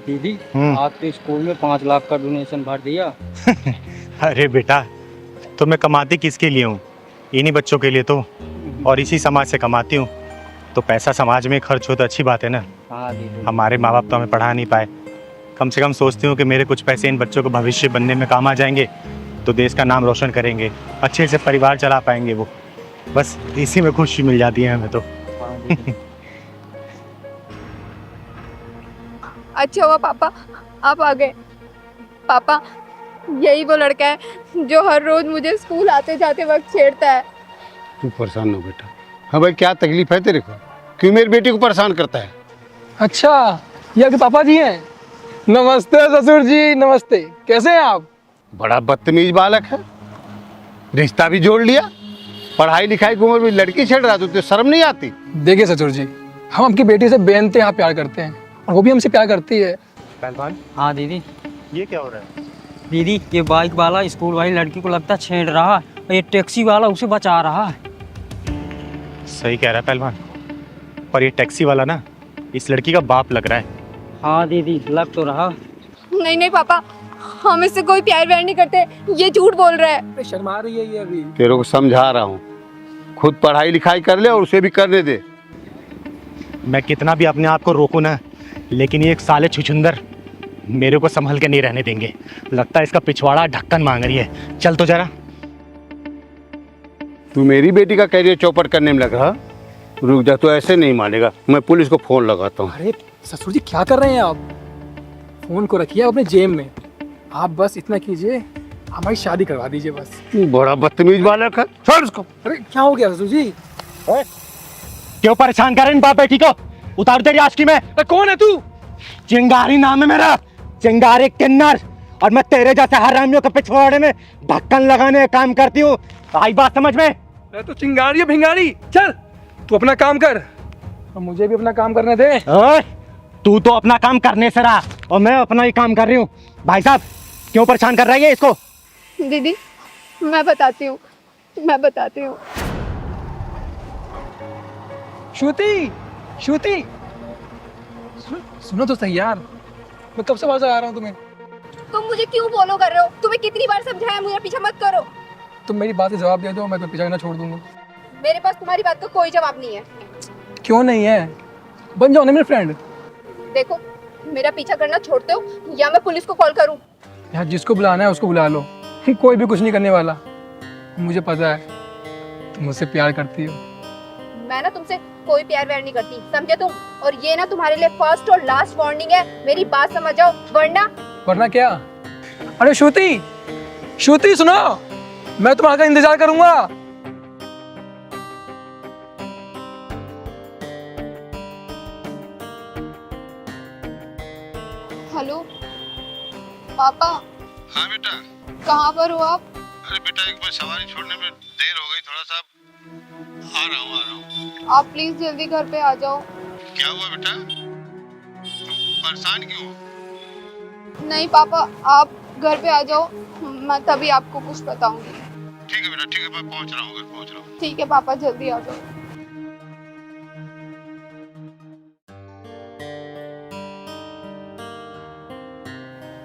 दीदी आपके स्कूल में 5 लाख का डोनेशन भर दिया। अरे बेटा, तो मैं कमाती किसके लिए हूँ? इन्हीं बच्चों के लिए तो, और इसी समाज से कमाती हूँ। तो पैसा समाज में खर्च हो तो अच्छी बात है ना। हाँ दीदी। हमारे माँ बाप तो हमें पढ़ा नहीं पाए, कम से कम सोचती हूँ कि मेरे कुछ पैसे इन बच्चों को भविष्य बनने में काम आ जाएंगे, तो देश का नाम रोशन करेंगे, अच्छे से परिवार चला पाएंगे वो। बस इसी में खुशी मिल जाती है हमें तो। हाँ दीदी। अच्छा हुआ पापा आप आ गए। पापा यही वो लड़का है जो हर रोज मुझे स्कूल आते जाते वक्त छेड़ता है। तू परेशान हो बेटा। हाँ भाई, क्या तकलीफ है तेरे को? क्यों मेरी बेटी को परेशान करता है? अच्छा, ये आपके पापा जी हैं। नमस्ते ससुर जी, नमस्ते। कैसे हैं आप? बड़ा बदतमीज बालक है, रिश्ता भी जोड़ लिया। पढ़ाई लिखाई की उम्र में लड़की छेड़ रहा, तो शर्म नहीं आती? देखिए ससुर जी, हम आपकी बेटी से बेइंतहा प्यार करते हैं और वो भी हमसे प्यार करती है। पहलवान, हाँ दीदी। ये क्या हो रहा है? दीदी ये बाइक वाला स्कूल वाली लड़की को लगता है छेड़ रहा है, और ये टैक्सी वाला उसे बचा रहा है। सही कह रहा है पहलवान, पर ये टैक्सी वाला ना इस लड़की का बाप लग रहा है। हाँ दीदी लग तो रहा। नहीं नहीं पापा, हम इससे कोई प्यार व्यार नहीं करते, ये झूठ बोल रहा है। शर्मा रही है ये अभी। तेरे को समझा रहा हूँ, खुद पढ़ाई लिखाई कर ले और उसे भी करने दे। मैं कितना भी अपने आप को रोकूं ना, लेकिन ये एक साले छुछुंदर मेरे को संभल के नहीं रहने देंगे। लगता है इसका पिछवाड़ा ढक्कन मांग रही है। चल तो जरा। तू मेरी बेटी का करियर चौपट करने में लग रहा? रुक जा, तो ऐसे नहीं मानेगा। मैं पुलिस को फोन लगाता हूँ। अरे ससुर जी क्या कर रहे हैं आप? फोन को रखिए अपने जेब में। आप बस इतना कीजिए, हमारी शादी करवा दीजिए बस। तू बड़ा बदतमीज बालक है, छोड़ उसको। अरे क्या हो गया ससुर जी? क्यों परेशान कर रहे इन बाप बेटी को? उतार तेरी आशिकी में। कौन है तू? चिंगारी नाम है मेरा, चिंगारी किन्नर। और मैं तेरे जैसे हरामियों के पिछवाड़े में ढक्कन लगाने का काम करती हूँ। आई बात समझ में? मैं तो चिंगारी है भिंगारी। चल तू अपना काम कर और मुझे भी अपना काम करने दे। ओए, तू तो अपना काम करने से रहा और मैं अपना ही काम कर रही हूँ। भाई साहब क्यों परेशान कर रही है इसको? दीदी मैं बताती हूँ, मैं बताती हूँ। श्रुति, श्रुति सुनो तो सही यार, मैं कब से आवाज आ रहा हूँ तुम्हें। तुम मुझे क्यों फॉलो कर रहे हो? तुम्हें कितनी बार समझाया मुझे पीछा मत करो। तुम मेरी बात से जवाब दे दो, मैं तुम्हें पीछा ना छोड़ दूंगा। मेरे पास तुम्हारी बात का कोई जवाब नहीं है। क्यों नहीं है? बन जाओ ना मेरे फ्रेंड। देखो मेरा पीछा करना छोड़ते हो या मैं पुलिस को कॉल करूं? यार जिसको बुलाना है उसको बुला लो, कोई भी कुछ नहीं करने वाला। मुझे पता है तुम मुझसे प्यार करती हो। मैं ना तुमसे कोई प्यार व्यार नहीं करती, समझे तुम? और ये ना तुम्हारे लिए फर्स्ट और लास्ट वार्निंग है, मेरी बात समझ जाओ वरना क्या? अरे श्रुति, श्रुति सुनो, मैं तुम्हारा इंतजार करूंगा। हेलो पापा। हाँ बेटा। कहाँ पर हो आप? अरे बेटा, एक बार सवारी छोड़ने में देर हो गई, थोड़ा सा आ रहा हूँ। आप प्लीज जल्दी घर पे आ जाओ। क्या हुआ बेटा? परेशान क्यों? नहीं पापा, आप घर पे आ जाओ, मैं तभी आपको कुछ बताऊंगी। ठीक है बेटा, ठीक है, मैं पहुंच रहा हूँ, घर पहुंच रहा हूँ। ठीक है पापा, जल्दी आ जाओ।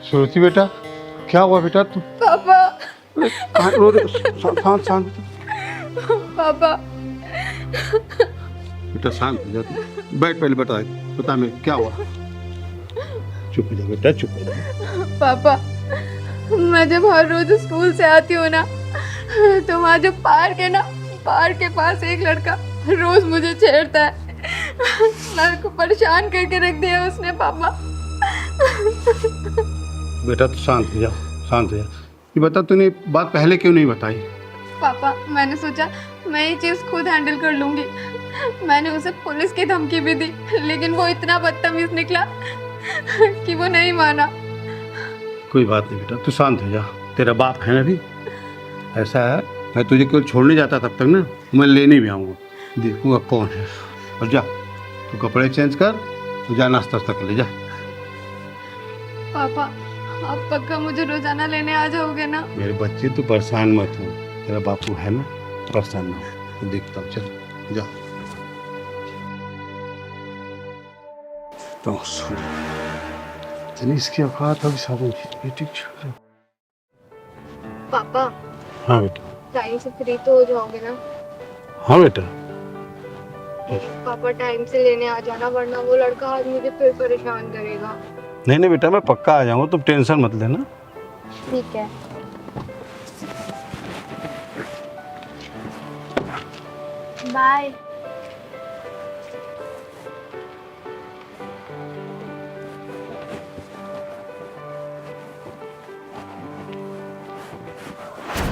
श्रुति बेटा, क्या हुआ बेटा? तू पापा। रो रहे? शांत शांत पापा बेटा, शांत हो जा तू। बैठ, पहले बता मैं क्या हुआ। चुप हो जा बेटा, चुप हो जा। पापा, मैं जब हर रोज स्कूल से आती हूँ ना, तो वहाँ जो पार्क है ना, पार्क के पास एक लड़का रोज मुझे छेड़ता है। मेरे को परेशान करके रख दिया उसने पापा। बेटा तू शांत हो जा, शांत हो जा। ये बता, तूने बात पहले क्यों नहीं बताई? पापा मैंने सोचा मैं ये चीज़ खुद हैंडल कर लूँगी। मैंने उसे पुलिस की धमकी भी दी, लेकिन वो इतना बदतमीज निकला कि वो नहीं माना। कोई बात नहीं बेटा, तू शांत हो जा। तेरा बाप है ना भी। ऐसा है, मैं तुझे केवल छोड़ने जाता तब तक ना, मैं लेने भी आऊँगा, देखूँगा कौन है। और जा तू कपड़े चेंज कर, तू जा नाश्ता कर ले जा। पापा आप पक्का मुझे रोजाना लेने आ जाओगे ना? मेरे बच्चे तू परेशान मत हो, तेरा बापू है ना, परेशान ना हो। देखता हूँ, चल जा। तो इतनी इसकी औकात अभी सामने बेटी छोड़। पापा हाँ बेटा। टाइम से फ्री तो हो जाओगे ना? हाँ बेटा। पापा टाइम से लेने आ जाना, वरना वो लड़का आज मुझे फिर परेशान करेगा। नहीं नहीं बेटा, मैं पक्का आ जाऊंगा, तुम टेंशन मत लेना। ठीक है। बाय।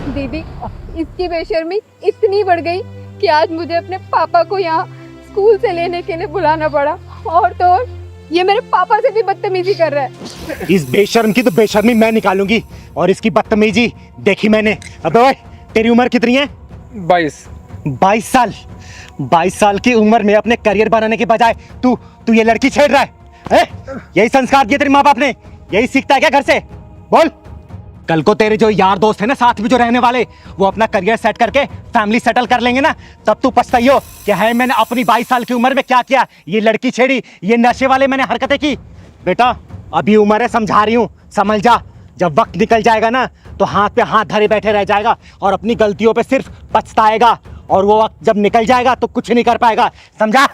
दीदी, इसकी बेशर्मी इतनी बढ़ गई कि आज मुझे अपने पापा को यहाँ स्कूल से लेने के लिए बुलाना पड़ा। और तो और ये मेरे पापा से भी बदतमीजी कर रहा है। इस बेशर्म की तो बेशर्मी मैं निकालूंगी और इसकी बदतमीजी देखी मैंने। अबे ओए, तेरी उम्र कितनी है? 22। 22 साल। 22 साल की उम्र में अपने करियर बनाने के बजाय तू तू ये लड़की छेड़ रहा है, हैं? यही संस्कार दिए तेरे माँ बाप ने? यही सीखता है क्या घर से? बोल। कल को तेरे जो यार दोस्त है ना, साथ में जो रहने वाले, वो अपना करियर सेट करके फैमिली सेटल कर लेंगे ना, तब तू पछताइयो कि है मैंने अपनी 22 साल की उम्र में क्या किया। ये लड़की छेड़ी, ये नशे वाले मैंने हरकतें की। बेटा अभी उम्र है, समझा रही हूँ, समझ जा। जब वक्त निकल जाएगा ना तो हाथ पे हाथ धरे बैठे रह जाएगा और अपनी गलतियों पे सिर्फ पछताएगा, और वो वक्त जब निकल जाएगा तो कुछ नहीं कर पाएगा, समझा?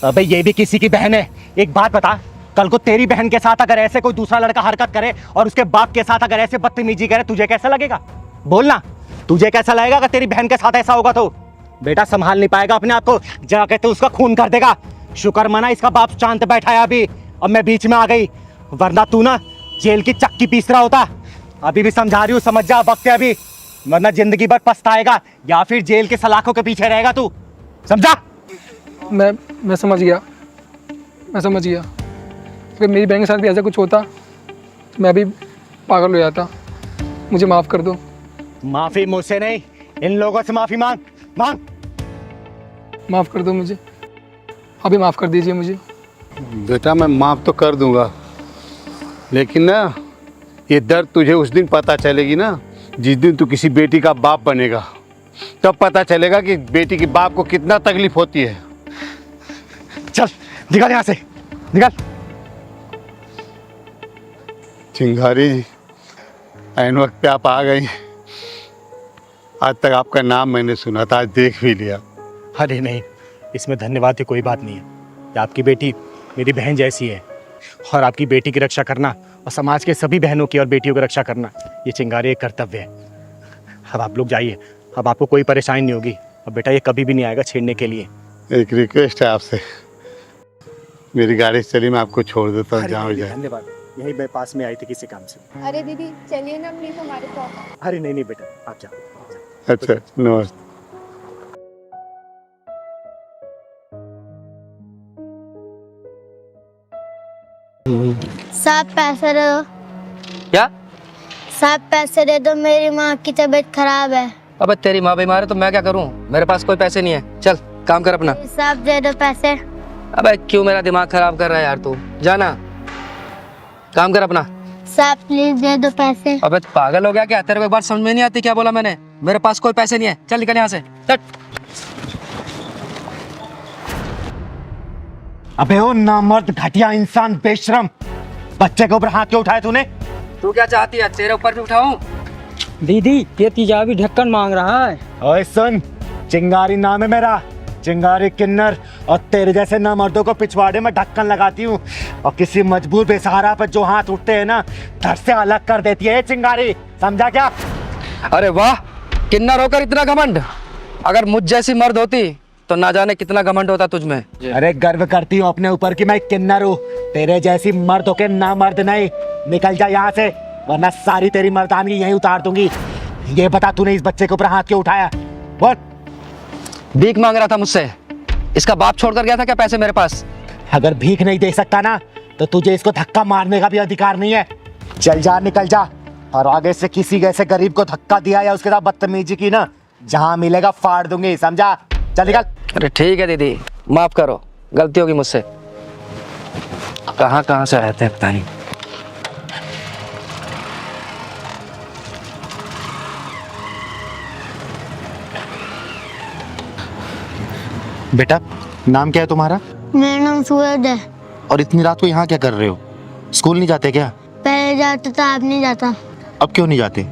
अबे ये भी किसी की बहन है। एक बात बता, कल को तेरी बहन के साथ अगर ऐसे कोई दूसरा लड़का हरकत करे और उसके बाप के साथ अगर ऐसे बदतमीजी करे, तुझे कैसा लगेगा? बोलना, तुझे कैसा लगेगा अगर तेरी बहन के साथ ऐसा होगा तो? बेटा संभाल नहीं पाएगा अपने आप को, जाके तो उसका खून कर देगा। शुक्र मना इसका बाप शांत बैठा है अभी, अब मैं बीच में आ गई, वरना तू ना जेल की चक्की पीस रहा होता। अभी भी समझा रही हूँ, समझ जा, वक्त है अभी, वरना जिंदगी भर पछताएगा या फिर जेल के सलाखों के पीछे रहेगा तू, समझा? मैं समझ गया, मैं समझ गया। अगर मेरी बहन के साथ भी ऐसा कुछ होता तो मैं भी पागल हो जाता। मुझे माफ़ कर दो। माफी मुझसे नहीं, इन लोगों से माफी मांग मांग। माफ़ कर दो मुझे, अभी माफ़ कर दीजिए मुझे। बेटा मैं माफ़ तो कर दूंगा, लेकिन ना ये दर्द तुझे उस दिन पता चलेगी ना, जिस दिन तू किसी बेटी का बाप बनेगा, तब पता चलेगा कि बेटी के बाप को कितना तकलीफ होती है। चल निकल यहाँ से, निकल। चिंगारी जी, ऐन वक्त पे आप आ गई। आज तक आपका नाम मैंने सुना था, आज देख भी लिया। अरे नहीं, इसमें धन्यवाद की कोई बात नहीं है। कि आपकी बेटी मेरी बहन जैसी है, और आपकी बेटी की रक्षा करना और समाज के सभी बहनों की और बेटियों की रक्षा करना, ये चिंगारी एक कर्तव्य है। अब आप लोग जाइए, अब आपको कोई परेशानी नहीं होगी। अब बेटा ये कभी भी नहीं आएगा छेड़ने के लिए। एक रिक्वेस्ट है आपसे, मेरी गाड़ी से चली, मैं आपको छोड़ देता हूँ, जहाँ जाए। धन्यवाद, यही मैं पास में आई थी किसी काम से। अरे दीदी चलिए ना प्लीज हमारे साथ। अरे नहीं नहीं बेटा, आप जाओ। अच्छा नमस्ते। साहब पैसे दे दो। क्या? साहब पैसे दे दो, मेरी माँ की तबीयत खराब है। अबे तेरी माँ बीमार है तो मैं क्या करूँ? मेरे पास कोई पैसे नहीं है, चल काम कर अपना। साहब दे दो पैसे। अबे क्यों मेरा दिमाग खराब कर रहा है यार तू? जाना, काम कर अपना। साहब प्लीज दे दो पैसे। अबे तू पागल हो गया क्या? तेरे को एक बार समझ में नहीं आती क्या बोला मैंने? मेरे पास कोई पैसे नहीं है, चल निकल यहाँ से, चल। अबे ओ नामर्द, घटिया इंसान, बेशरम, बच्चे के ऊपर हाथ क्यों उठाए तूने? तू क्या चाहती है, तेरे ऊपर भी उठाऊं? दीदी ये तेजाबी ढक्कन मांग रहा है। ओए सुन, चिंगारी नाम है मेरा, चिंगारी किन्नर, और तेरे जैसे नामर्दों को पिछवाड़े में ढक्कन लगाती हूँ, और किसी मजबूर बेसहारा पर जो हाथ उठते हैं ना, धड़ से अलग कर देती है ये चिंगारी, समझा क्या? अरे वाह, किन्नर होकर इतना घमंड। अगर मुझ जैसी मर्द होती तो ना जाने कितना घमंड होता तुझ में। अरे गर्व करती हूँ अपने ऊपर कि मैं किन्नर हूँ, तेरे जैसी मर्द होके ना मर्द नहीं। निकल जा यहाँ से, वरना सारी तेरी मर्दानगी यहीं उतार दूंगी। ये बता तूने इस बच्चे के ऊपर हाथ क्यों उठाया? बोल। भीख मांग रहा था मुझसे, इसका बाप छोड़कर गया था क्या पैसे मेरे पास? अगर भीख नहीं दे सकता ना तो तुझे इसको धक्का मारने का भी अधिकार नहीं है। चल जा, निकल जा, और आगे से किसी ऐसे गरीब को धक्का दिया या उसके साथ बदतमीजी की ना, जहाँ मिलेगा फाड़ दूंगी, समझा? चल निकल। अरे ठीक है दीदी, माफ करो, गलती होगी मुझसे। कहाँ से आए थे पता नहीं। बेटा नाम क्या है तुम्हारा? मेरा नाम सूरज है। और इतनी रात को यहाँ क्या कर रहे हो? स्कूल नहीं जाते क्या? पहले जाता था, अब नहीं जाता। अब क्यों नहीं जाते?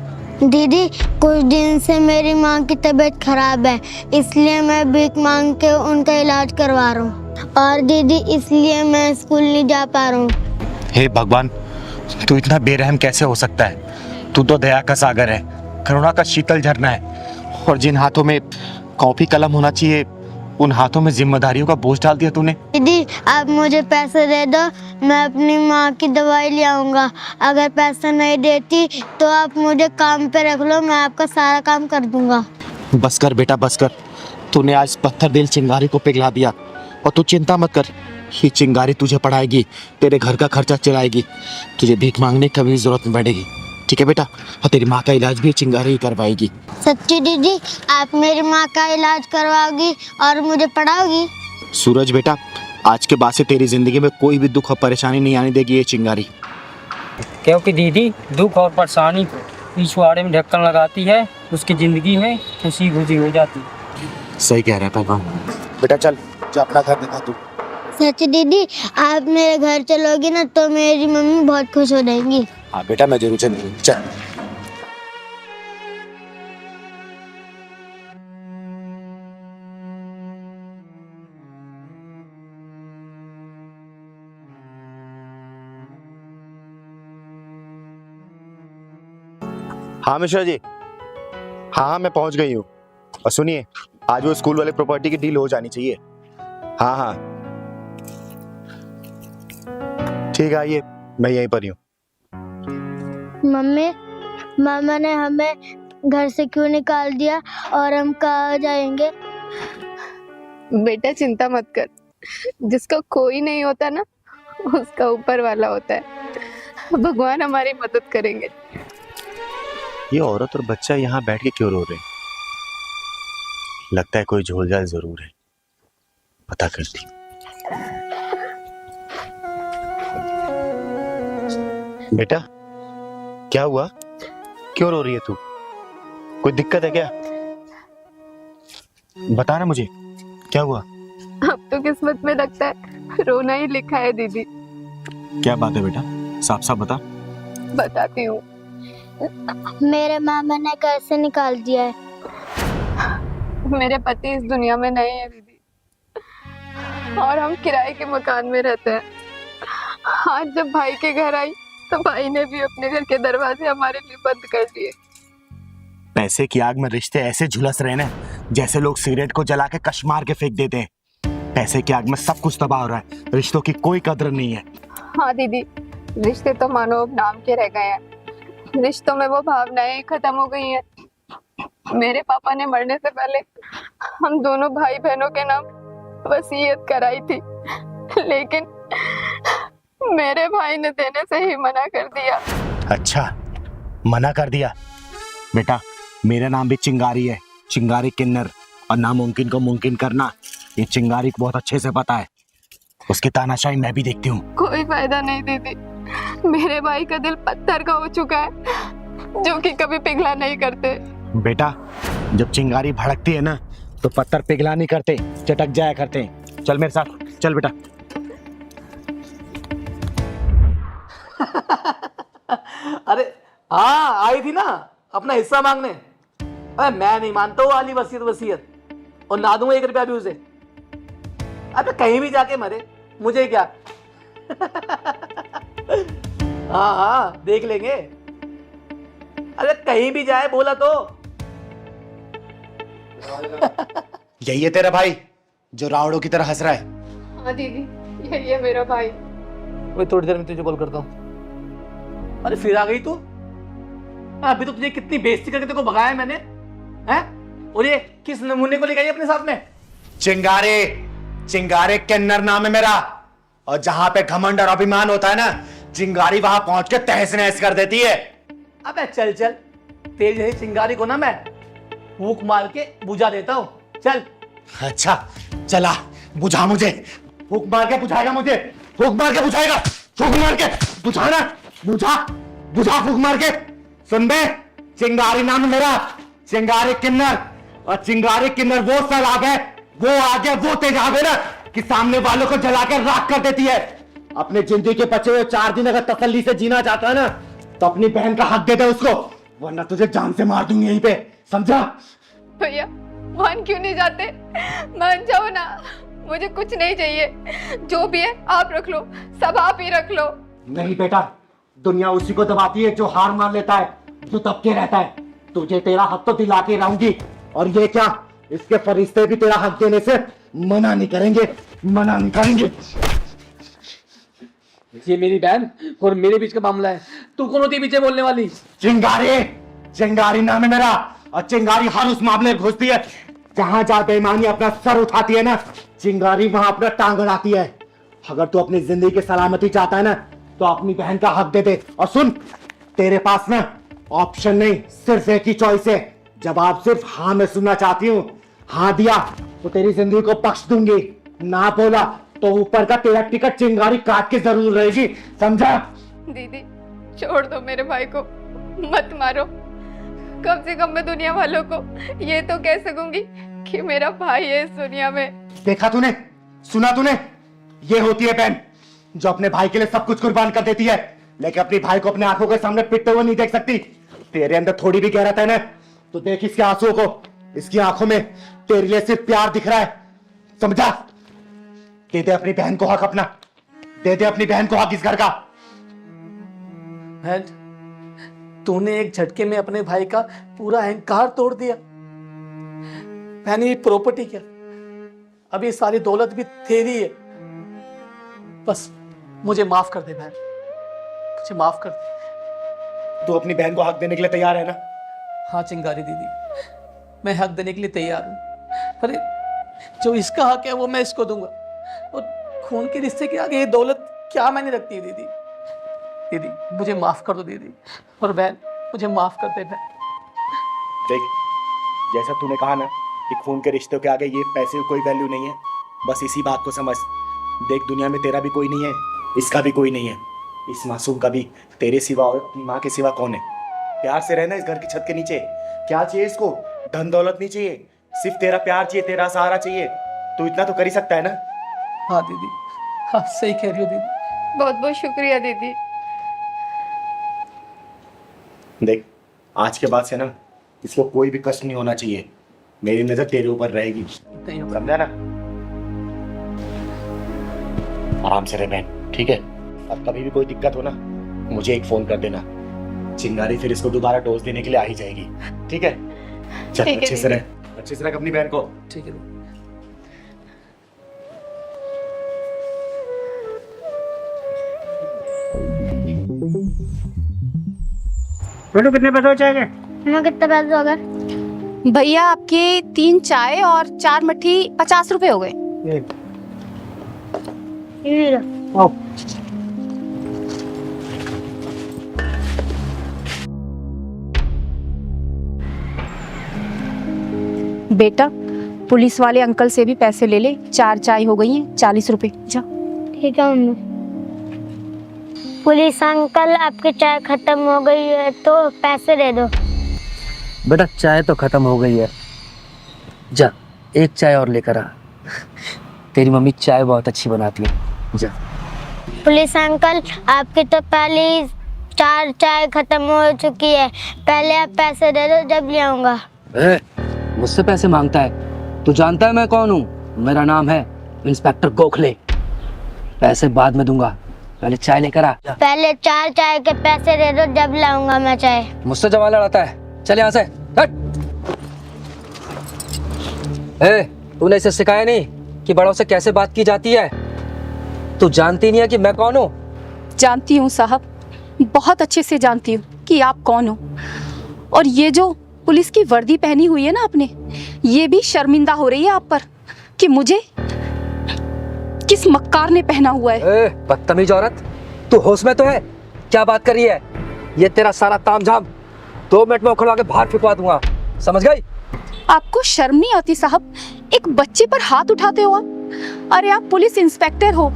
दीदी, कुछ दिन से मेरी माँ की तबीयत खराब है, इसलिए मैं भीख मांग के उनका इलाज करवा रहा हूँ। और दीदी, इसलिए मैं स्कूल नहीं जा पा रहा हूँ। हे भगवान, तू इतना बेरहम कैसे हो सकता है? तू तो दया का सागर है, करुणा का शीतल झरना है। और जिन हाथों में कॉपी कलम होना चाहिए, उन हाथों में जिम्मेदारियों का बोझ डाल दिया तूने। दीदी, आप मुझे पैसे दे दो, मैं अपनी माँ की दवाई ले आऊँगा। अगर पैसा नहीं देती तो आप मुझे काम पे रख लो, मैं आपका सारा काम कर दूँगा। बस कर बेटा, बस कर। तूने आज पत्थर दिल चिंगारी को पिघला दिया। और तू चिंता मत कर, ये चिंगारी तुझे पढ़ाएगी, तेरे घर का खर्चा चलाएगी, तुझे भीख मांगने की कभी जरूरत नहीं पड़ेगी। ठीक है बेटा? और तेरी माँ का इलाज भी चिंगारी ही करवाएगी। सच्ची दीदी, आप मेरी माँ का इलाज करवाओगी और मुझे पढ़ाओगी? सूरज बेटा, आज के बाद से तेरी जिंदगी में कोई भी दुख और परेशानी नहीं आने देगी ये चिंगारी। क्योंकि दीदी दुख और परेशानी को पिछवाड़े में ढक्कन लगाती है, उसकी ज़िंदगी में खुशी खुशी हो जाती है। सही कह रहा है भगवान। बेटा चल, जा अपना घर दिखा तू। सच दीदी, आप मेरे घर चलोगी ना तो मेरी मम्मी बहुत खुश हो जाएंगी। हाँ बेटा, मैं जरूर चलूंगी। चल। हाँ मिश्रा जी, हाँ मैं पहुंच गई हूँ। और सुनिए, आज वो स्कूल वाले प्रॉपर्टी की डील हो जानी चाहिए। हाँ हाँ ठीक है, आइए, मैं यहीं पर ही हूँ। मम्मी, मामा ने हमें घर से क्यों निकाल दिया और हम कहाँ जाएंगे? बेटा चिंता मत कर, जिसका कोई नहीं होता ना, उसका ऊपर वाला होता है। भगवान हमारी मदद करेंगे। ये औरत और बच्चा यहाँ बैठ के क्यों रो रहे हैं? लगता है कोई झोलझाल जरूर है, पता करती। बेटा क्या हुआ, क्यों रो रही है तू? कोई दिक्कत है क्या? बता ना मुझे, क्या हुआ? अब तो किस्मत में लगता है रोना ही लिखा है दीदी। क्या बात है बेटा, साफ साफ बता। बताती हूँ। मेरे मामा ने घर से निकाल दिया है। मेरे पति इस दुनिया में नहीं है दीदी, और हम किराए के मकान में रहते हैं। आज जब भाई के घर आई तो भाई ने भी अपने घर के दरवाजे हमारे लिए बंद कर दिए। पैसे की आग में रिश्ते ऐसे झुलस रहे ना, जैसे लोग सिगरेट को जला के कश मार के फेंक देते हैं। पैसे की आग में सब कुछ तबाह हो रहा है, रिश्तों की कोई कदर नहीं है। हाँ दीदी, रिश्ते तो मानो अब नाम के रह गए हैं। रिश्तों में वो भावनाएं खत्म हो गई हैं। मेरे पापा ने मरने से पहले हम दोनों भाई बहनों के नाम वसीयत कराई थी, लेकिन मेरे भाई ने देने से ही मना कर दिया। अच्छा, मना कर दिया? बेटा मेरा नाम भी चिंगारी है, चिंगारी किन्नर। और नामुमकिन को मुमकिन करना ये चिंगारी को बहुत अच्छे से पता है। उसकी तानाशाही मैं भी देखती हूँ। कोई फायदा नहीं दीदी, मेरे भाई का दिल पत्थर का हो चुका है, जो कि कभी पिघला नहीं करते। बेटा जब चिंगारी भड़कती है ना, तो पत्थर पिघला नहीं करते, चटक जाया करते हैं। चल मेरे साथ, चल बेटा। अरे हाँ, आई थी ना अपना हिस्सा मांगने। अरे मैं नहीं मानता वो वाली वसीयत वसीयत, और ना दूंगा 1 रुपया भी उसे। अबे कहीं भी जाके मरे, मुझे क्या। हाँ हाँ देख लेंगे। अरे कहीं भी जाए बोला तो। यही है तेरा भाई जो रावणों की तरह हंस रहा है? हाँ दीदी, यही है मेरा भाई। मैं थोड़ी देर में तुझे कॉल करता हूँ। अरे फिर आ गई तू? अभी तो तुझे कितनी बेइज्जती करके तेरे को भगाया मैंने, हैं? और ये किस नमूने को लेकर आई अपने साथ में? चिंगारे, चिंगारे किन्नर नाम है मेरा। और जहां पे घमंड और अभिमान होता है ना, चिंगारी वहां पहुंच के तहस नहस कर देती है। अबे चल चल, तेरी जैसी चिंगारी को ना मैं फूंक मार के बुझा देता हूँ। चल। अच्छा चला, बुझा मुझे। फूंक मार के बुझाएगा मुझे, फूंक मार के बुझाएगा, फूंक मार के बुझाना, बुझा बुझा फूंक मार के। सुन बे, चिंगारी नाम है मेरा, चिंगारी किन्नर। और चिंगारी किन्नर वो सलाब है, वो आगे वो तेजाब है ना, कि सामने वालों को जला के राख कर देती है। अपने जिंदगी के बचे हुए 4 दिन अगर तसल्ली से जीना चाहता है ना, तो अपनी बहन का हक दे दे उसको, वरना तुझे जान से मार दूंगी यहीं पे, समझा? भैया मान क्यों नहीं जाते? मान जाओ ना, मुझे कुछ नहीं चाहिए, जो भी है आप रख लो, सब आप ही रख लो। नहीं बेटा, दुनिया उसी को दबाती है जो हार मान लेता है, जो दबके रहता है। तुझे तेरा हक तो दिला के रहूंगी, और ये क्या, इसके फरिश्ते भी तेरा हक देने से मना नहीं करेंगे, मना नहीं करेंगे। ये मेरी बहन और मेरे बीच का मामला है, तू कौन होती है पीछे बोलने वाली? चिंगारी, चिंगारी नाम है मेरा, और चिंगारी हर उस मामले में घुसती है जहां जहां बेईमानी अपना सर उठाती है ना, चिंगारी वहां अपना टांग अड़ाती है। अगर तू अपनी जिंदगी की सलामती चाहता है ना, तो अपनी बहन का हक दे दे। और सुन, तेरे पास ना ऑप्शन नहीं, सिर्फ एक ही चॉइस है। जब आप सिर्फ हाँ में सुनना चाहती हूँ, हाँ दिया तो तेरी जिंदगी को बख्श दूंगी, ना बोला तो ऊपर का तेरा टिकट चिंगारी काट के जरूर रहेगी, समझा? दीदी छोड़ दो मेरे भाई को, मत मारो। कम से कम मैं दुनिया वालों को ये तो कह सकूंगी कि मेरा भाई है इस दुनिया में। देखा तूने, सुना तूने, ये होती है बहन जो अपने भाई के लिए सब कुछ कुर्बान कर देती है, लेकिन अपनी भाई को अपने आंखों के सामने पिटते हुए नहीं देख सकती। तेरे अंदर थोड़ी भी गहराता है ना, तो देख इसके आंसुओं को, इसकी आंखों में तेरे लिए सिर्फ प्यार दिख रहा है, समझा? दे दे अपनी बहन को हक अपना, दे दे अपनी बहन को हक इस घर का। बहन, तूने एक झटके में अपने भाई का पूरा अहंकार तोड़ दिया। बहन, ये प्रॉपर्टी क्या, अब ये सारी दौलत भी तेरी है। बस मुझे माफ कर दे बहन, मुझे माफ कर दे। तू अपनी बहन को हक देने के लिए तैयार है ना? हाँ चिंगारी दीदी, मैं हक देने के लिए तैयार हूँ। अरे जो इसका हक है वो मैं इसको दूंगा, और खून के रिश्ते के आगे ये दौलत क्या मैंने रखती है दीदी। दीदी मुझे माफ कर दो दीदी, और बहन मुझे माफ कर दे बहन। देख, जैसा तूने कहा ना कि खून के रिश्तों के आगे ये पैसे की कोई वैल्यू नहीं है, बस इसी बात को समझ। देख, दुनिया में तेरा भी कोई नहीं है, इसका भी कोई नहीं है, इस मासूम का भी तेरे सिवा और अपनी माँ के सिवा कौन है? प्यार से रहना इस घर की छत के नीचे। क्या चाहिए इसको? धन दौलत नहीं चाहिए, सिर्फ तेरा प्यार चाहिए, तेरा सहारा चाहिए। तू इतना तो कर ही सकता है ना? हाँ दीदी, हाँ सही कह रही हो दीदी। बहुत बहुत शुक्रिया दीदी। देख, आज के बाद से ना इसको कोई भी कष्ट नहीं होना चाहिए, मेरी नजर तेरे ऊपर रहेगी, नहीं होगा। समझा ना? आराम से रह बहन, ठीक है? अब कभी भी कोई दिक्कत हो ना, मुझे एक फोन कर देना, चिंगारी फिर इसको दोबारा डोज देने के लिए आ ही जाएगी, ठीक है? चल ठीक है अच्छे से रह, अच्छे से रख अपनी बहन को। ठीक है दीदी। बेटू कितने पैसे हो जाएंगे? हमें कितने पैसे हो गए? भैया आपके 3 चाय और 4 मट्ठी 50 रुपए हो गए। ये लो। बेटा पुलिस वाले अंकल से भी पैसे ले ले, 4 चाय हो गई हैं 40 रुपए। जा। ठीक है मम्मी। पुलिस अंकल, आपकी चाय खत्म हो गई है तो पैसे दे दो। बेटा चाय तो खत्म हो गई है, जा एक चाय और लेकर आ, तेरी मम्मी चाय बहुत अच्छी बनाती है, जा। पुलिस अंकल, आपकी तो पहले 4 चाय खत्म हो चुकी है, पहले आप पैसे दे दो, जब ले आऊंगा। मुझसे पैसे मांगता है? तू जानता है मैं कौन हूँ? मेरा नाम है इंस्पेक्टर गोखले। पैसे बाद में दूंगा, पहले चाय लेकर आ। पहले 4 चाय के पैसे दे दो, जब लाऊंगा मैं चाय। मुझसे जवान लड़ाता है, चल यहाँ से हट। तूने इसे सिखाया नहीं कि बड़ों से कैसे बात की जाती है? तू जानती नहीं है कि मैं कौन हूँ? जानती हूँ साहब, बहुत अच्छे से जानती हूँ कि आप कौन हो। और ये जो पुलिस की वर्दी पहनी हुई है ना आपने, ये भी शर्मिंदा हो रही है आप पर कि मुझे किस मक्कार ने पहना हुआ है। बदतमीज औरत, तू होश में तो है? क्या बात कर रही है? ये तेरा सारा तामझाम 2 मिनट में उखड़वा के बाहर फेंकवा दूंगा, समझ गई? आपको शर्म नहीं आती साहब? एक बच्चे पर हाथ उठाते हो आप। अरे आप पुलिस इंस्पेक्टर हो,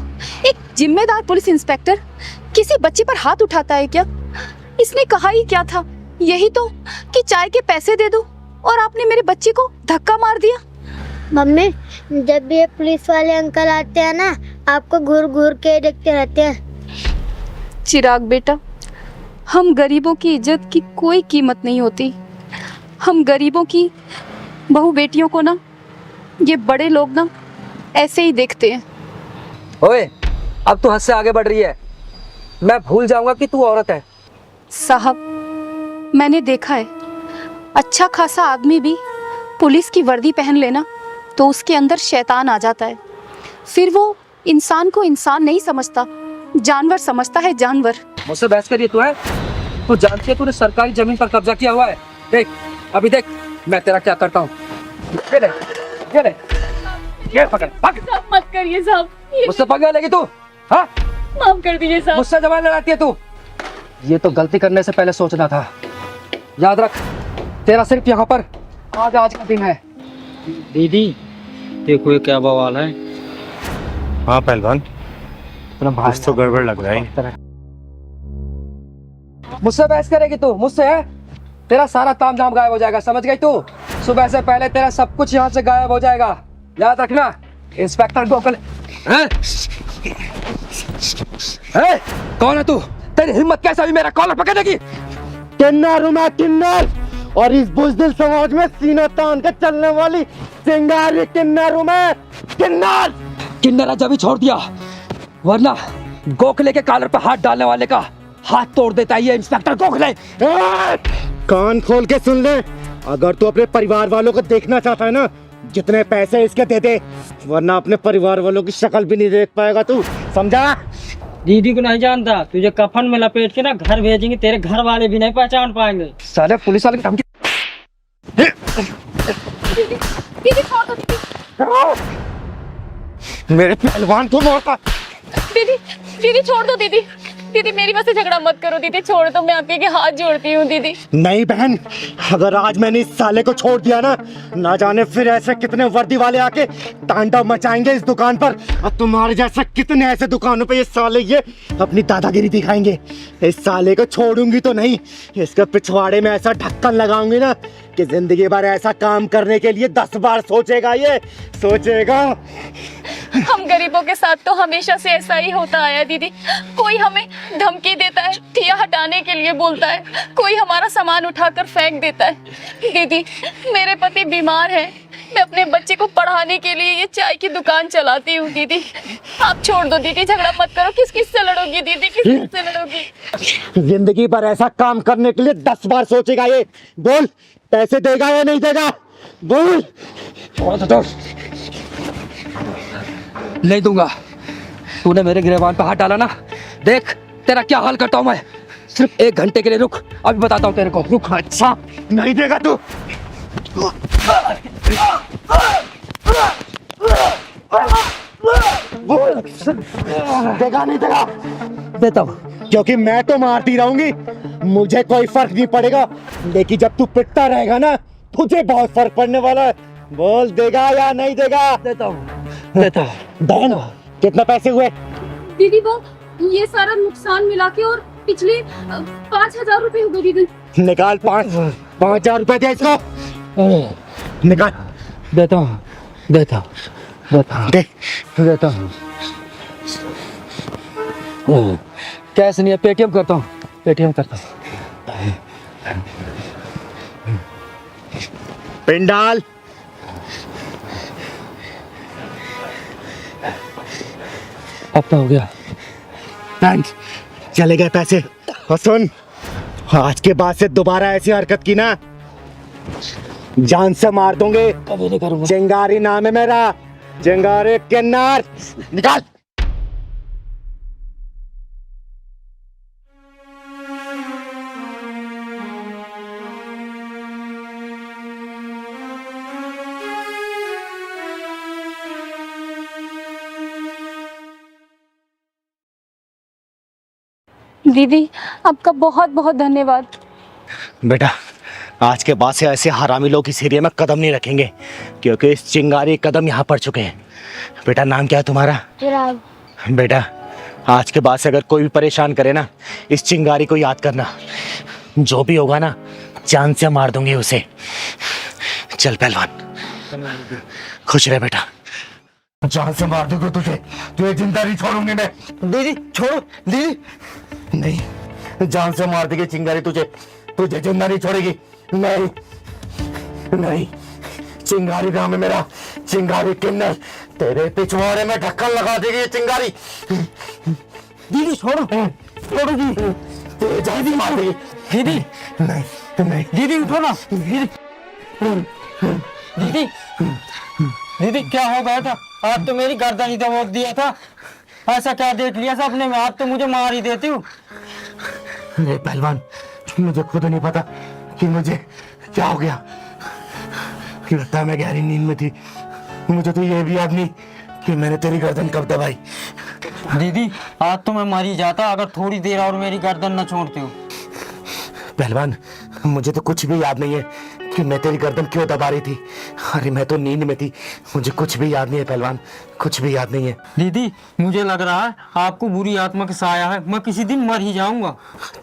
एक जिम्मेदार पुलिस इंस्पेक्टर किसी बच्चे पर हाथ उठाता है क्या? इसने कहा ही क्या था? यही तो कि चाय के पैसे दे दो, और आपने मेरे बच्चे को धक्का मार दिया। मम्मी, जब भी ये पुलिस वाले अंकल आते हैं ना, आपको घूर घूर के देखते रहते हैं। चिराग बेटा, हम गरीबों की इज्जत की कोई कीमत नहीं होती। हम गरीबों की बहू बेटियों को ना ये बड़े लोग ना ऐसे ही देखते हैं। ओए, अब तू हद से आगे बढ़ रही है। मैं भूल जाऊंगा कि तू औरत है। साहब, मैंने देखा है अच्छा खासा आदमी भी पुलिस की वर्दी पहन लेना तो उसके अंदर शैतान आ जाता है। फिर वो इंसान को इंसान नहीं समझता, जानवर समझता है, जानवर। मुझसे बहस करिए तू है? तू जानती है तूने सरकारी जमीन पर कब्जा किया हुआ है। देख, अभी देख मैं तेरा क्या करता हूँ। ये ले, ये ले, ये पकड़, पकड़। साहब मत करिए साहब, मुझसे पकड़ लेगी तू? हाँ, माफ कर दीजिए साहब। मुझसे जबान लड़ाती है तू? ये तो गलती करने से पहले सोचना था। याद रख, तेरा सिर्फ यहाँ पर आज का दिन है। दीदी देखो ये क्या बवाल है। हाँ पहलवान, तेरा भाई कुछ तो गड़बड़ लग रहा है। मुझसे बहस करेगी तू? मुझसे है? तेरा सारा ताम झाम गायब हो जाएगा, समझ गई तू? सुबह से पहले तेरा सब कुछ यहाँ से गायब हो जाएगा, याद रखना। इंस्पेक्टर गोखले। हैं? हैं? कौन है तू? तेरी हिम्मत कैसे हुई मेरा कॉलर पकड़ने की? किन्नर हूं मैं, किन्नर। और इस बुज़दिल समाज में सीना तान के चलने वाली चिंगारी किन्नर हूं मैं, किन्नर। किन्नर जब ही छोड़ दिया, वरना गोखले के कॉलर पे हाथ डालने वाले का हाथ तोड़ देता है ये इंस्पेक्टर गोखले। कान खोल के सुन ले, अगर तू अपने परिवार वालों को देखना चाहता है ना, जितने पैसे इसके दे दे, वरना अपने परिवार वालों की शक्ल भी नहीं देख पाएगा तू, समझा? दीदी को नहीं जानता, तुझे कफन में लपेट के ना घर भेजेंगे, तेरे घर वाले भी नहीं पहचान पाएंगे। साले पुलिस वाले की धमकी। दीदी छोड़ दो दीदी। मेरे पहलवान को मारता। दीदी दीदी छोड़ दो दीदी। दीदी मेरी वजह से झगड़ा मत करो दीदी, छोड़ दो, मैं आपके हाथ जोड़ती हूँ दीदी। नहीं बहन, अगर आज मैंने इस साले को छोड़ दिया ना जाने फिर ऐसे कितने वर्दी वाले आके तांडव मचाएंगे इस दुकान पर, और तुम्हारे जैसे कितने ऐसे दुकानों पे ये साले ये अपनी दादागिरी दिखाएंगे। इस साले को छोड़ूंगी तो नहीं, इसके पिछवाड़े में ऐसा ढक्कन लगाऊंगी ना कि जिंदगी भर ऐसा काम करने के लिए 10 बार सोचेगा, ये सोचेगा। हम गरीबों के साथ तो हमेशा से ऐसा ही होता आया दीदी। कोई हमें धमकी देता है, ठिया हटाने के लिए बोलता है, कोई हमारा सामान उठाकर फेंक देता है। दीदी मेरे पति बीमार है, मैं अपने बच्चे को पढ़ाने के लिए ये चाय की दुकान चलाती हूँ। दीदी आप छोड़ दो दीदी, झगड़ा मत करो। किस किस से लड़ोगी दीदी, किस किस से लड़ोगी? जिंदगी भर ऐसा काम करने के लिए 10 बार सोचेगा ये। बोल, पैसे देगा या नहीं देगा? बोल। नहीं दूंगा। तूने मेरे गिरबान पे हाथ डाला ना, देख तेरा क्या हाल करता हूं मैं। सिर्फ 1 घंटे के लिए रुक, अभी बताता हूं तेरे को। रुक। अच्छा नहीं देगा तू? बोल, देगा नहीं देगा? देता हूं। क्योंकि मैं तो मारती रहूंगी, मुझे कोई फर्क नहीं पड़ेगा, लेकिन जब तू पिटता रहेगा ना, तुझे बहुत फर्क पड़ने वाला है। बोल, देगा या नहीं देगा? देता हूं, देता हूं। बहन कितने पैसे हुए? दीदी वो ये सारा नुकसान मिला के और पिछले 5,000 रुपए हो गए दीदी। निकाल 5,000 रुपए दे इसको, निकाल। देता हूं, देता हूं, देता हूं, दे। देता हूं। कैश नहीं है, पेटीएम करता हूं, पेटीएम करता हूं। पिंडाल अब तो हो गया। थैंक्स, चले गए पैसे। और सुन, आज के बाद से दोबारा ऐसी हरकत की ना, जान से मार दूंगे। कभी नहीं करूंगा। चिंगारी नाम है मेरा, चिंगारी किन्नर। निकाल। दीदी आपका बहुत बहुत धन्यवाद। बेटा, आज के बाद से ऐसे हरामी लोग इस एरिया में कदम नहीं रखेंगे, क्योंकि इस चिंगारी कदम यहाँ पड़ चुके हैं। बेटा नाम क्या है तुम्हारा? चिराग। बेटा आज के बाद से अगर कोई भी परेशान करे ना, इस चिंगारी को याद करना, जो भी होगा ना जान से मार दूंगी उसे। चल पहलवान, खुश रहे बेटा। जान से मार दूंगा तुझे, तुझे जिंदा नहीं छोड़ूंगी मैं। दीदी छोड़ो दीदी, नहीं जान से मार देगी चिंगारी तुझे, तुझे जिंदा नहीं छोड़ेगी। नहीं नहीं, चिंगारी नाम है मेरा, चिंगारी किन्नर, तेरे पिछवाड़े में ढक्कन लगा देगी ये चिंगारी। दीदी छोड़ो छोड़ो जी, तुझे जल्दी मार देगी। दीदी नहीं नहीं, दीदी उठो ना। दीदी दीदी दीदी क्या हो गया था? आप तो मेरी गर्दन ही दबोच दिया था। ऐसा क्या देख लिया सपने में? आप तो मुझे मार ही देती हूँ। अरे पहलवान, मुझे खुद नहीं पता कि मुझे क्या हो गया। लगता है मैं गहरी नींद में थी, मुझे तो ये भी याद नहीं कि मैंने तेरी गर्दन कब दबाई। दीदी आज तो मैं मर ही जाता अगर थोड़ी देर और मेरी गर्दन न छोड़ते हो। पहलवान, मुझे तो कुछ भी याद नहीं है कि मैं तेरी गर्दन क्यों दबा रही थी। अरे मैं तो नींद में थी, मुझे कुछ भी याद नहीं है पहलवान, कुछ भी याद नहीं है। दीदी मुझे लग रहा है आपको बुरी आत्मा का साया है, मैं किसी दिन मर ही जाऊंगा।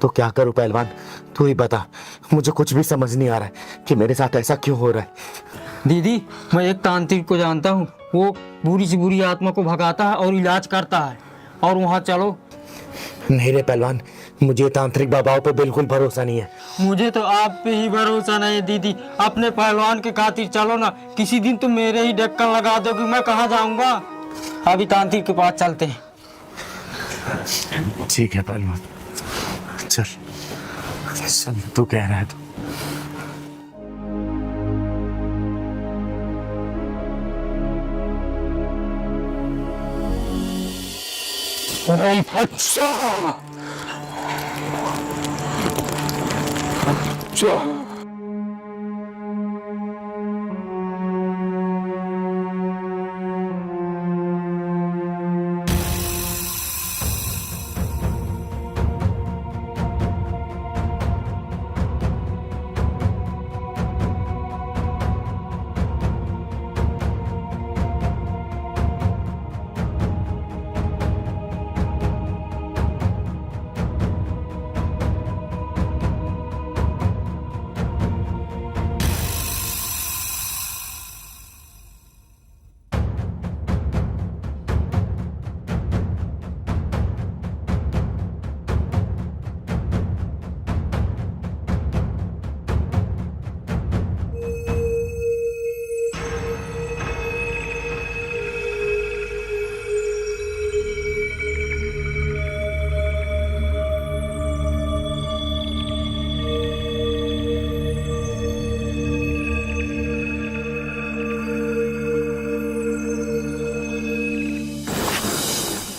तो क्या करूं पहलवान, तू ही बता। मुझे कुछ भी समझ नहीं आ रहा है कि मेरे साथ ऐसा क्यों हो रहा है। दीदी मैं एक तांत्रिक को जानता हूँ, वो बुरी से बुरी आत्मा को भगाता है और इलाज करता है, और वहाँ चलो। नहीं रे पहलवान, मुझे तांत्रिक बाबाओं पे बिल्कुल भरोसा नहीं है। मुझे तो आप पे ही भरोसा नहीं है दीदी। अपने पहलवान के खातिर चलो ना, किसी दिन तुम मेरे ही ढक्कन लगा दोगे, मैं कहाँ जाऊंगा। अभी तांत्रिक के पास चलते हैं। ठीक है पहलवान, चल चल, तू कह रहा है तो।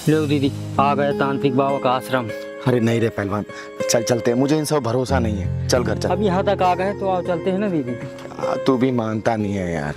लो दीदी आ गया तांत्रिक बाबा का आश्रम। अरे नहीं रे पहलवान, चल चलते हैं, मुझे इन सब भरोसा नहीं है। चल घर चल। अब यहाँ तक आ गए तो आओ चलते हैं ना दीदी। तू भी मानता नहीं है यार।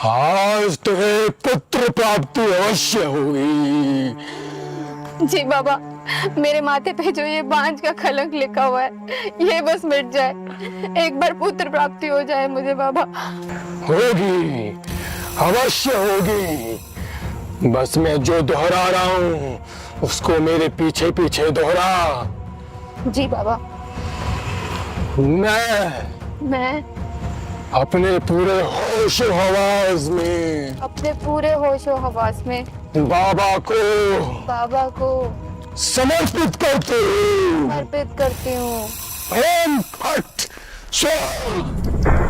आज तुम्हें पुत्र प्राप्ति अवश्य होगी। जी बाबा, मेरे माथे पे जो ये बांझ का कलंक लिखा हुआ है, ये बस मिट जाए, एक बार पुत्र प्राप्ति हो जाए मुझे बाबा। होगी, अवश्य होगी। बस मैं जो दोहरा रहा हूँ उसको मेरे पीछे पीछे दोहरा। जी बाबा। मैं अपने पूरे होशो हवास में, अपने पूरे होशो हवास में बाबा को समर्पित करते हूँ। अर्पित करती हूँ। ओम फट स्वाहा।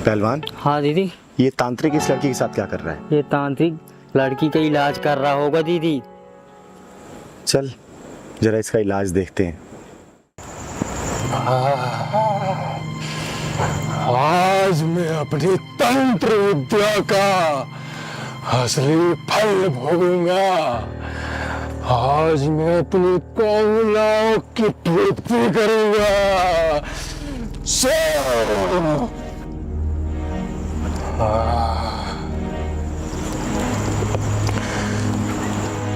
पहलवान, हाँ दीदी। ये तांत्रिक इस लड़की के साथ क्या कर रहा है? ये तांत्रिक लड़की का इलाज कर रहा होगा दीदी। चल जरा इसका इलाज देखते हैं। आज मैं अपनी तंत्र विद्या का असली फल भोगूंगा। आज मैं अपनी कामनाओं की पूर्ति करूंगा।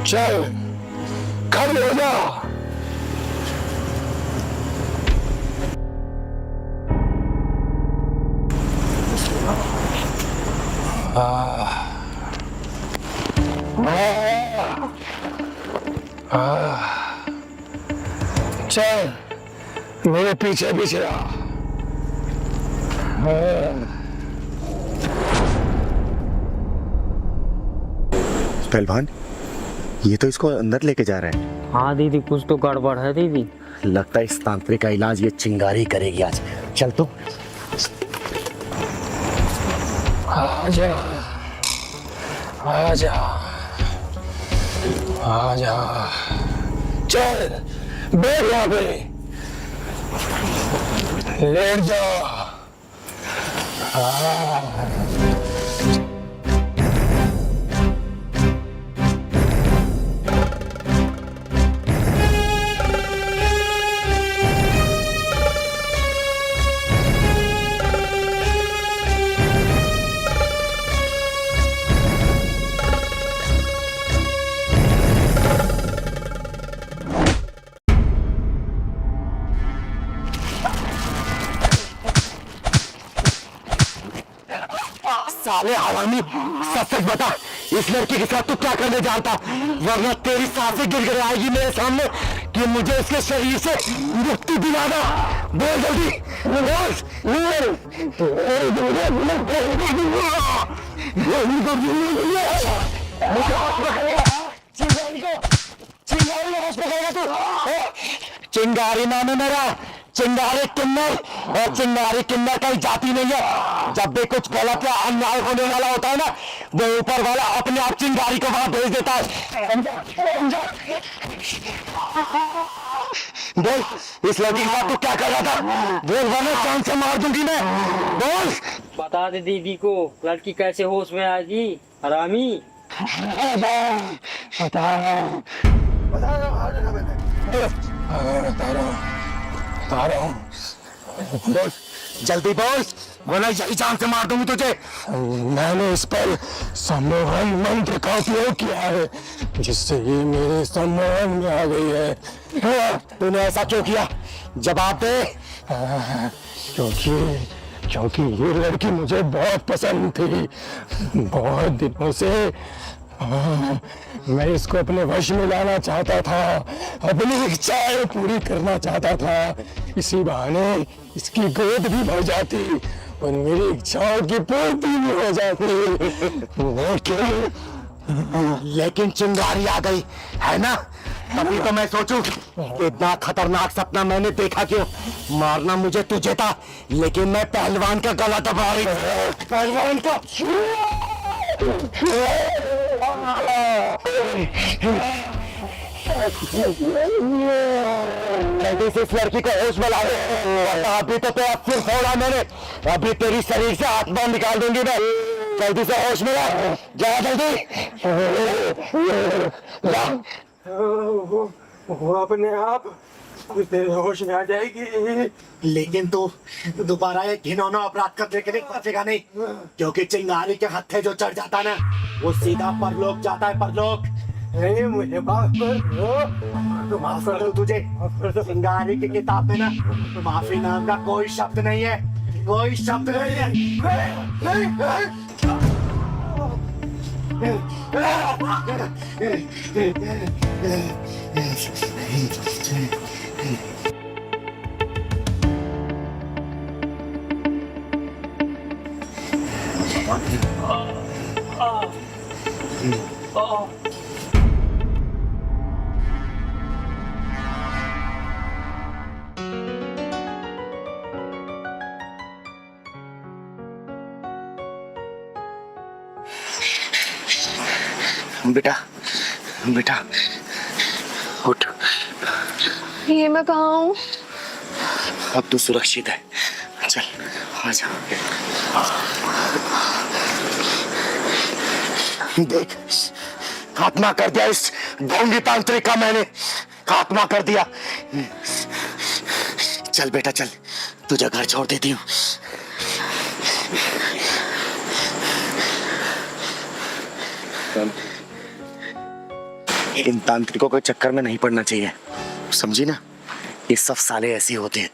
चल खड़े हो जा। चल मेरे पीछे पीछे आ। पहलवान, ये तो इसको अंदर लेके जा रहे हैं। हाँ दीदी, कुछ तो गड़बड़ है दीदी। लगता है इस तांत्रिक का इलाज ये चिंगारी करेगी आज। चल तो। आजा आजा आजा, चल बैठ यहाँ पे, लेट जा। साले हरामी, सच सच बता, इस लड़की के साथ तू क्या करने जानता, वरना तेरी सांसें गिड़गिड़ाएगी मेरे सामने कि मुझे इसके शरीर से मुक्ति दिलाना। बोल जल्दी, चिंगारी नाम है मेरा, चिंगारी किन्नर, और चिंगारी किन्नर कहीं जाती नहीं है। जब भी कुछ गलत या अन्याय होने वाला होता है ना, वो ऊपर वाला अपने आप चिंगारी को वहां भेज देता है। बोल, इस लड़की के साथ तू क्या कर रहा था? बोल वरना जान से मार दूंगी मैं। बोल। बता दे दीदी को, लड़की कैसे होश में आएगी हरामी। बता रहा हूँ। बोल, जल्दी बोल, वरना यही जान से मार दूंगी तुझे। मैंने इस पर सम्मोहन मंत्र का उपयोग किया है, जिससे ये मेरे सम्मोहन में आ गई है। तूने ऐसा क्यों किया? जवाब दे। क्योंकि ये लड़की मुझे बहुत पसंद थी। बहुत दिनों से मैं इसको अपने वश में लाना चाहता था, अपनी इच्छाएं पूरी करना चाहता था। इसी बहाने इसकी गोद भी भर जाती और मेरी इच्छाओं की पूर्ति भी हो जाती। लेकिन चिंगारी आ गई है ना, तभी तो मैं सोचूं इतना खतरनाक सपना मैंने देखा क्यों। मारना मुझे तुझे था, लेकिन मैं पहलवान का गला दबा रही थी। पहलवान का जल्दी से इस लड़की को होश में लाओ। अभी तो तेरा सिर फोड़ा मैंने, अभी तेरी शरीर से आत्मा निकाल दूंगी मैं। जल्दी से होश में ला, जा जल्दी। वो अपने आप तेरे होश में आ जाएगी। लेकिन तू दोबारा एक घिनौना अपराध करने के लिए बचेगा नहीं, क्योंकि चिंगारी के हत्थे जो चढ़ जाता है ना, वो सीधा परलोक जाता है। परलोक नहीं, मुझे माफ कर दो तुझे। चिंगारी की किताब में ना माफी नाम का कोई शब्द नहीं है, कोई शब्द नहीं है। बेटा, बेटा उठ। ये मैं कहाँ हूँ? अब तू सुरक्षित है, चल आजा। देख, खात्मा कर दिया इस ढोंगी तांत्रिक का मैंने, खात्मा कर दिया। चल बेटा चल, तुझे घर छोड़ देती हूँ। इन तांत्रिकों के चक्कर में नहीं पड़ना चाहिए, समझी ना? ये सब साले ऐसे होते हैं।